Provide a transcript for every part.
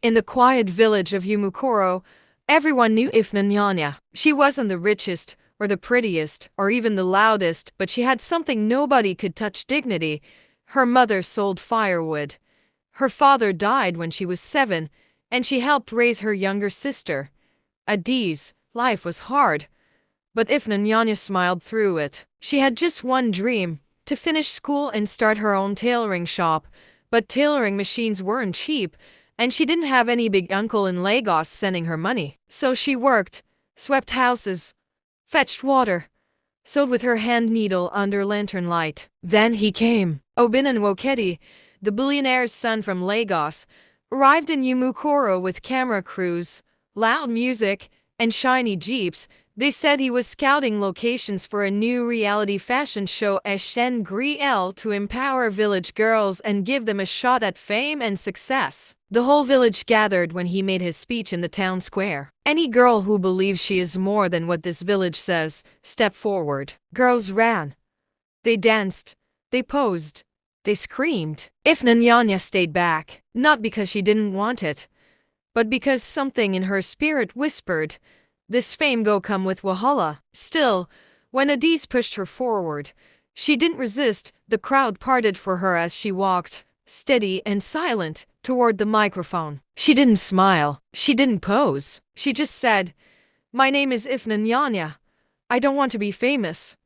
In the quiet village of Yumukoro, everyone knew Ifnanyanya. She wasn't the richest, or the prettiest, or even the loudest, but she had something nobody could touch: dignity. Her mother sold firewood. Her father died when she was 7, and she helped raise her younger sister. Adi's life was hard, but Ifnanyanya smiled through it. She had just one dream: to finish school and start her own tailoring shop. But tailoring machines weren't cheap, and she didn't have any big uncle in Lagos sending her money. So she worked, swept houses, fetched water, sewed with her hand needle under lantern light. Then he came. Obinan Wokedi, the billionaire's son from Lagos, arrived in Yumukoro with camera crews, loud music, and shiny jeeps. They said he was scouting locations for a new reality fashion show Eshen Griel to empower village girls and give them a shot at fame and success. The whole village gathered when he made his speech in the town square. Any girl who believes she is more than what this village says, step forward. Girls ran. They danced. They posed. They screamed. Ifnanyanya stayed back, not because she didn't want it, but because something in her spirit whispered, this fame go come with Wahala. Still, when Adis pushed her forward, she didn't resist. The crowd parted for her as she walked, steady and silent, toward the microphone. She didn't smile. She didn't pose. She just said, "My name is Ifnanyanya. I don't want to be famous.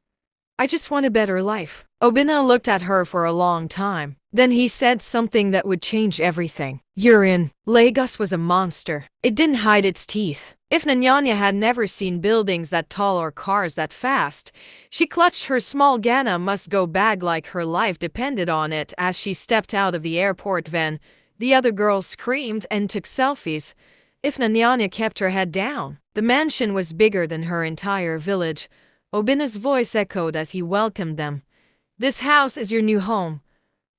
I just want a better life." Obina looked at her for a long time. Then he said something that would change everything. "You're in." Lagos was a monster. It didn't hide its teeth. Ifnanyanya had never seen buildings that tall or cars that fast. She clutched her small Ghana must-go bag like her life depended on it as she stepped out of the airport van. The other girls screamed and took selfies. Ifnanyanya kept her head down. The mansion was bigger than her entire village. Obina's voice echoed as he welcomed them. "This house is your new home,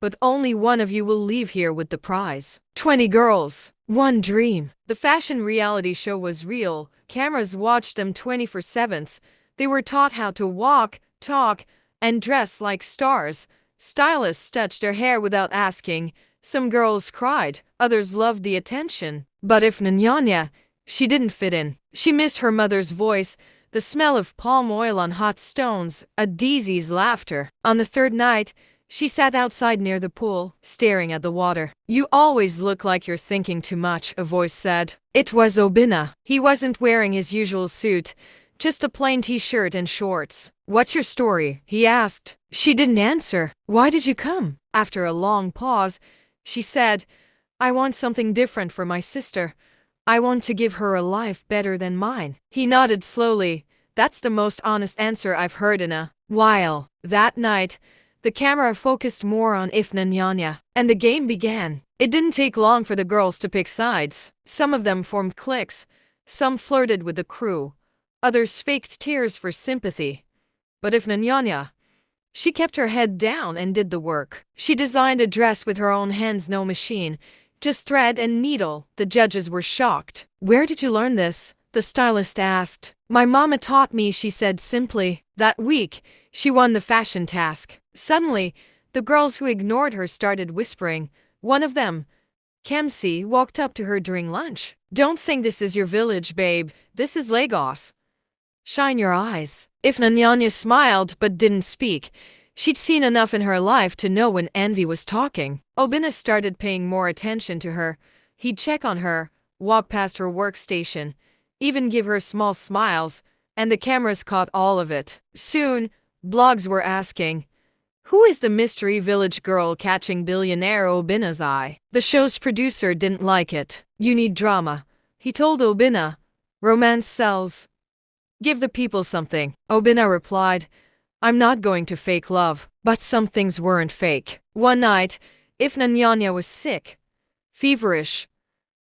but only one of you will leave here with the prize. 20 girls, one dream." The fashion reality show was real. Cameras watched them 24/7. They were taught how to walk, talk, and dress like stars. Stylists touched their hair without asking. Some girls cried, others loved the attention. But Ifnanyanya, she didn't fit in. She missed her mother's voice, the smell of palm oil on hot stones, Adizi's laughter. On the third night, she sat outside near the pool, staring at the water. "You always look like you're thinking too much," a voice said. It was Obina. He wasn't wearing his usual suit, just a plain t-shirt and shorts. "What's your story?" he asked. She didn't answer. "Why did you come?" After a long pause, she said, "I want something different for my sister. I want to give her a life better than mine." He nodded slowly. "That's the most honest answer I've heard in a while." That night, the camera focused more on Ifnanyanya, and the game began. It didn't take long for the girls to pick sides. Some of them formed cliques, some flirted with the crew, others faked tears for sympathy. But Ifnanyanya, she kept her head down and did the work. She designed a dress with her own hands, no machine, just thread and needle. The judges were shocked. "Where did you learn this?" the stylist asked. "My mama taught me," she said simply. That week, she won the fashion task. Suddenly, the girls who ignored her started whispering. One of them, Kemsi, walked up to her during lunch. "Don't think this is your village, babe. This is Lagos. Shine your eyes." Ifnanyanya smiled but didn't speak. She'd seen enough in her life to know when envy was talking. Obina started paying more attention to her. He'd check on her, walk past her workstation, even give her small smiles, and the cameras caught all of it. Soon, blogs were asking, "Who is the mystery village girl catching Billionaire Obina's eye?" The show's producer didn't like it. "You need drama," he told Obina. "Romance sells. Give the people something." Obina replied, "I'm not going to fake love." But some things weren't fake. One night, Ifnanyanya was sick, feverish.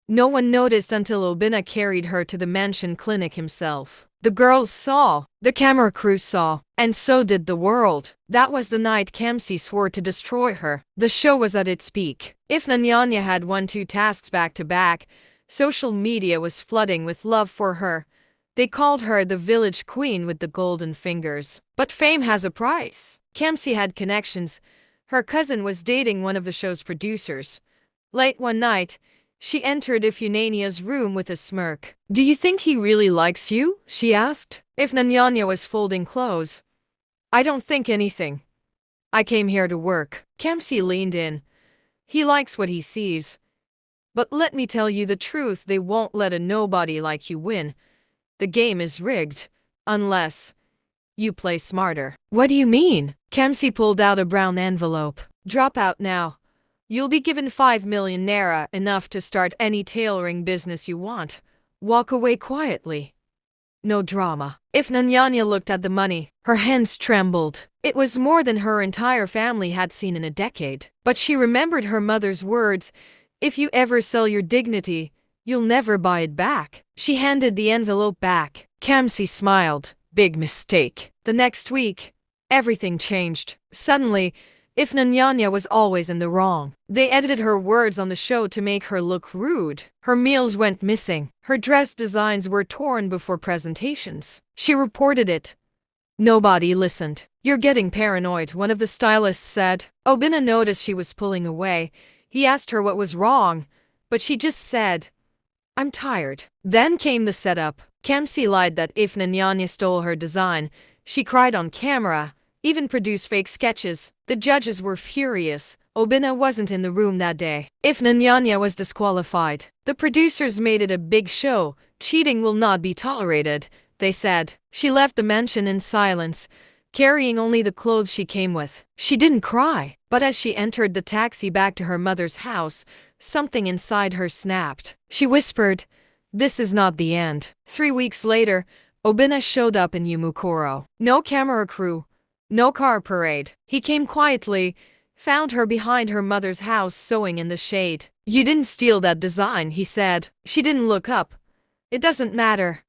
No one noticed until Obina carried her to the mansion clinic himself. The girls saw, the camera crew saw, and so did the world. That was the night Kamsi swore to destroy her. The show was at its peak. Ifnanyanya had won 2 tasks back to back. Social media was flooding with love for her. They called her the village queen with the golden fingers. But fame has a price. Kamsi had connections. Her cousin was dating one of the show's producers. Late one night, She entered Ifnania's room with a smirk. "Do you think he really likes you?" she asked. Ifnanya was folding clothes. "I don't think anything. I came here to work." Kamsi leaned in. "He likes what he sees. But let me tell you the truth, they won't let a nobody like you win. The game is rigged. Unless you play smarter." "What do you mean?" Kamsi pulled out a brown envelope. "Drop out now. You'll be given 5 million naira, enough to start any tailoring business you want. Walk away quietly. No drama." If Nanyanya looked at the money, her hands trembled. It was more than her entire family had seen in a decade. But she remembered her mother's words, "If you ever sell your dignity, you'll never buy it back." She handed the envelope back. Kamsi smiled. Big mistake. The next week, everything changed. Suddenly, Ifnanya was always in the wrong. They edited her words on the show to make her look rude. Her meals went missing. Her dress designs were torn before presentations. She reported it. Nobody listened. "You're getting paranoid," one of the stylists said. Obina noticed she was pulling away. He asked her what was wrong, but she just said, "I'm tired." Then came the setup. Kamsi lied that Ifnanya stole her design. She cried on camera, even produced fake sketches. The judges were furious. Obina wasn't in the room that day. Ifnanya was disqualified. The producers made it a big show. "Cheating will not be tolerated," they said. She left the mansion in silence, carrying only the clothes she came with. She didn't cry, but as she entered the taxi back to her mother's house, something inside her snapped. She whispered, "This is not the end." 3 weeks later, Obina showed up in Yumukoro. No camera crew, no car parade. He came quietly, found her behind her mother's house sewing in the shade. "You didn't steal that design," he said. She didn't look up. "It doesn't matter.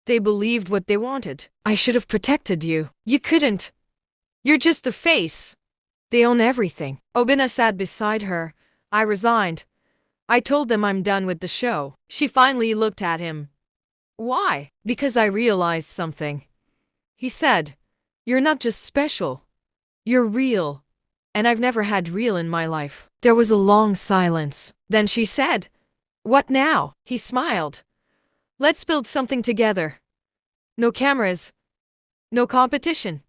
They believed what they wanted. I should have protected you." "You couldn't. You're just a face. They own everything." Obina sat beside her. "I resigned. I told them I'm done with the show." She finally looked at him. "Why?" "Because I realized something," he said. "You're not just special. You're real. And I've never had real in my life." There was a long silence. Then she said, "What now?" He smiled. "Let's build something together. No cameras. No competition.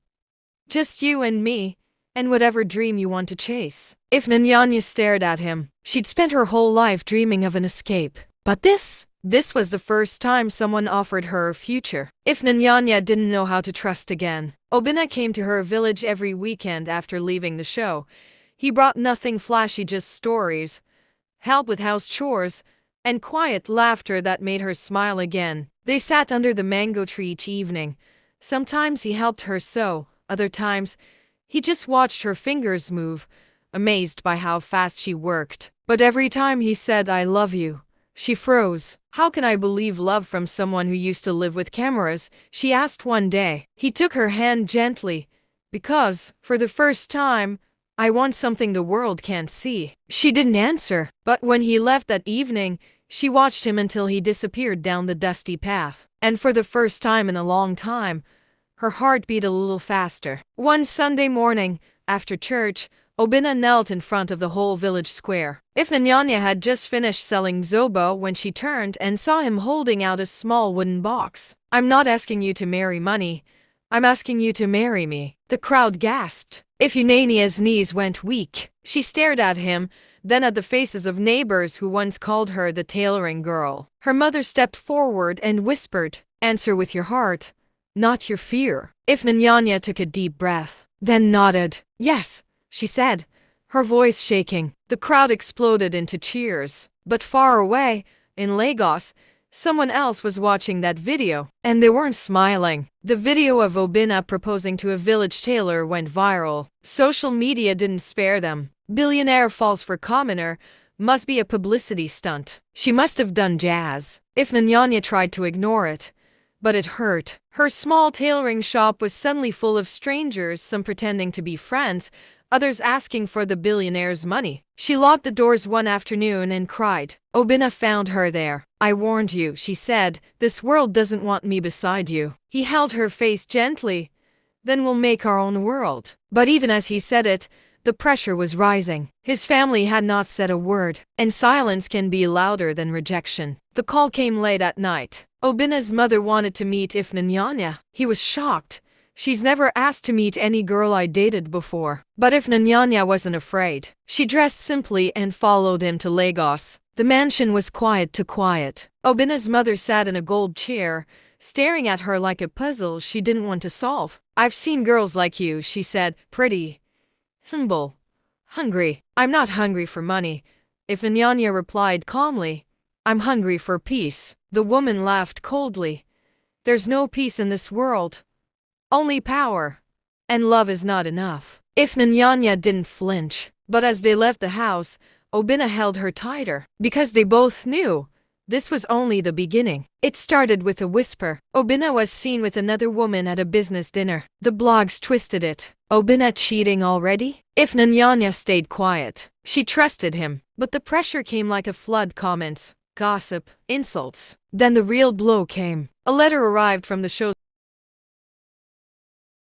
Just you and me, and whatever dream you want to chase." If Nanyanya stared at him, she'd spent her whole life dreaming of an escape. But this was the first time someone offered her a future. If Nanyanya didn't know how to trust again. Obina came to her village every weekend after leaving the show. He brought nothing flashy, just stories, help with house chores, and quiet laughter that made her smile again. They sat under the mango tree each evening. Sometimes he helped her sew, other times he just watched her fingers move, amazed by how fast she worked. But every time he said, "I love you," she froze. "How can I believe love from someone who used to live with cameras?" she asked one day. He took her hand gently. "Because, for the first time, I want something the world can't see." She didn't answer, but when he left that evening, she watched him until he disappeared down the dusty path. And for the first time in a long time, her heart beat a little faster. One Sunday morning, after church, Obina knelt in front of the whole village square. Ifnanya had just finished selling zobo when she turned and saw him holding out a small wooden box. "I'm not asking you to marry money. I'm asking you to marry me." The crowd gasped. Ifnania's knees went weak. She stared at him, then at the faces of neighbors who once called her the tailoring girl. Her mother stepped forward and whispered, "Answer with your heart, not your fear." Ifnanya took a deep breath, then nodded. "Yes," she said, her voice shaking. The crowd exploded into cheers. But far away, in Lagos, someone else was watching that video, and they weren't smiling. The video of Obina proposing to a village tailor went viral. Social media didn't spare them. "Billionaire falls for commoner, must be a publicity stunt. She must have done jazz." Ifnanya tried to ignore it, but it hurt. Her small tailoring shop was suddenly full of strangers, some pretending to be friends, others asking for the billionaire's money. She locked the doors one afternoon and cried. Obina found her there. "I warned you," she said. "This world doesn't want me beside you." He held her face gently. "Then we'll make our own world." But even as he said it, The pressure was rising. His family had not said a word, and silence can be louder than rejection. The call came late at night. Obina's mother wanted to meet Ifnanyanya. He was shocked. She's never asked to meet any girl I dated before. But Ifnanyanya wasn't afraid. She dressed simply and followed him to Lagos. The mansion was quiet to quiet. Obina's mother sat in a gold chair, staring at her like a puzzle she didn't want to solve. I've seen girls like you, she said, pretty, humble, hungry. I'm not hungry for money. Ifnanyanya replied calmly, I'm hungry for peace. The woman laughed coldly. There's no peace in this world. Only power. And love is not enough. Ifnanyanya didn't flinch. But as they left the house, Obina held her tighter. Because they both knew this was only the beginning. It started with a whisper. Obina was seen with another woman at a business dinner. The blogs twisted it. Obina cheating already? Ifnanyanya stayed quiet. She trusted him. But the pressure came like a flood. Comments, gossip, insults. Then the real blow came. A letter arrived from the show's